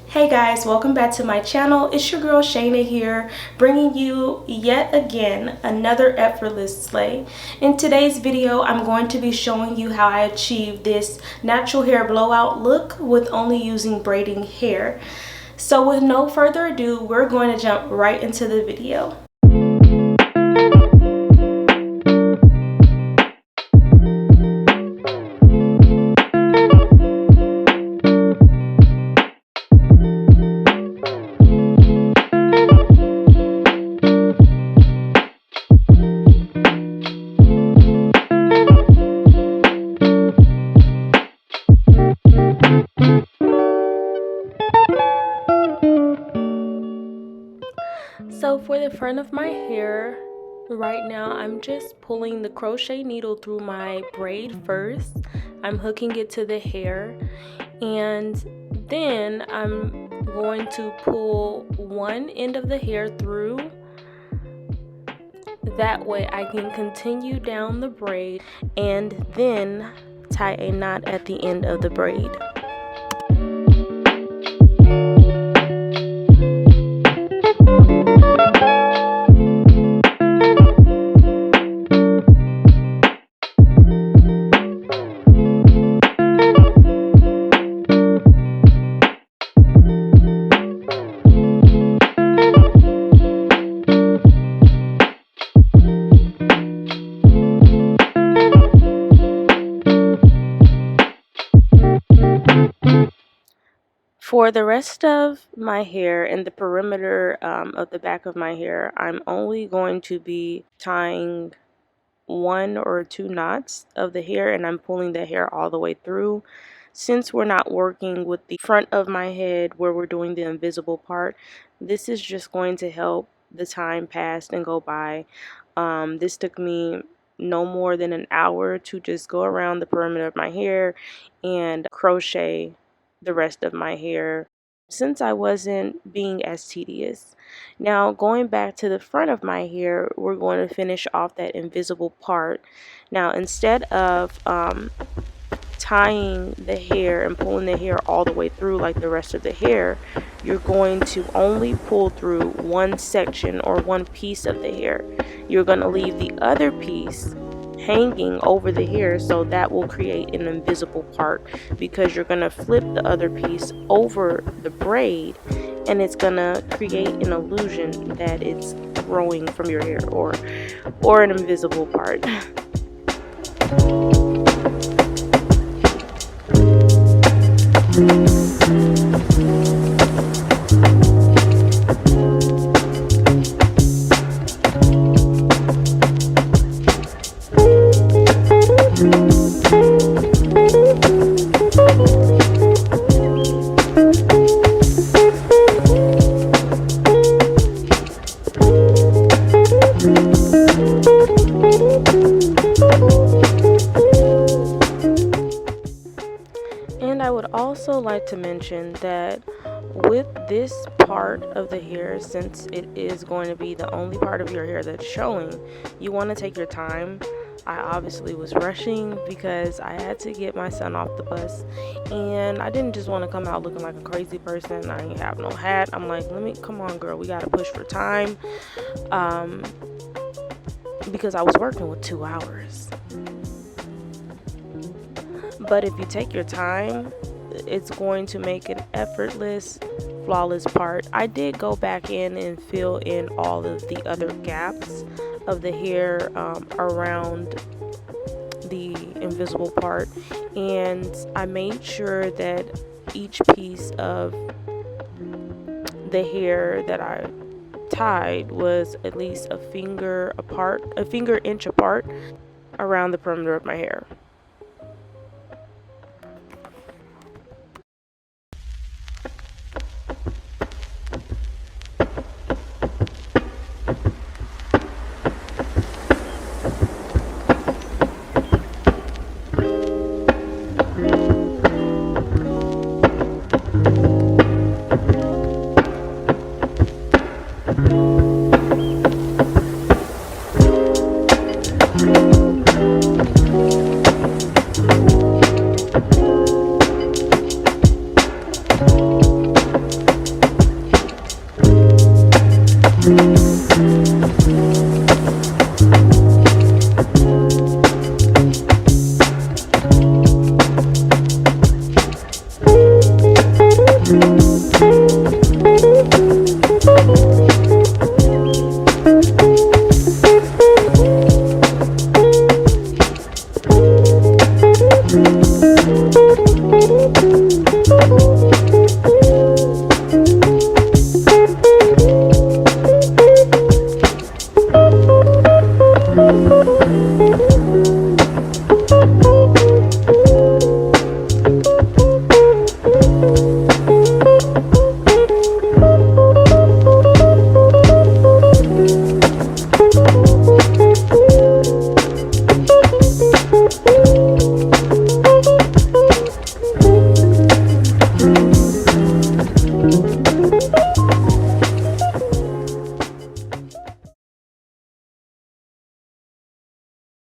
Hey guys, welcome back to my channel. It's your girl Shaina here, bringing you yet again another effortless slay. In today's video, I'm going to be showing you how I achieved this natural hair blowout look with only using braiding hair. So with no further ado, we're going to jump right into the video. So for the front of my hair, right now I'm just pulling the crochet needle through my braid first. I'm hooking it to the hair, and then I'm going to pull one end of the hair through. That way I can continue down the braid and then tie a knot at the end of the braid. For the rest of my hair and the perimeter of the back of my hair, I'm only going to be tying 1 or 2 knots of the hair, and I'm pulling the hair all the way through. Since we're not working with the front of my head where we're doing the invisible part, this is just going to help the time pass and go by. This took me no more than an hour to just go around the perimeter of my hair and crochet the rest of my hair, since I wasn't being as tedious. Now going back to the front of my hair, we're going to finish off that invisible part. Now instead of tying the hair and pulling the hair all the way through like the rest of the hair, you're going to only pull through one section or one piece of the hair. You're going to leave the other piece hanging over the hair, so that will create an invisible part, because you're going to flip the other piece over the braid and it's going to create an illusion that it's growing from your hair or an invisible part. And I would also like to mention that with this part of the hair, since it is going to be the only part of your hair that's showing, you want to take your time. I obviously was rushing because I had to get my son off the bus, and I didn't just want to come out looking like a crazy person. I didn't have no hat. I'm like, come on girl, we got to push for time, because I was working with 2 hours. But if you take your time, it's going to make an effortless, flawless part. I did go back in and fill in all of the other gaps of the hair around the invisible part, and I made sure that each piece of the hair that I tied was at least a finger inch apart around the perimeter of my hair.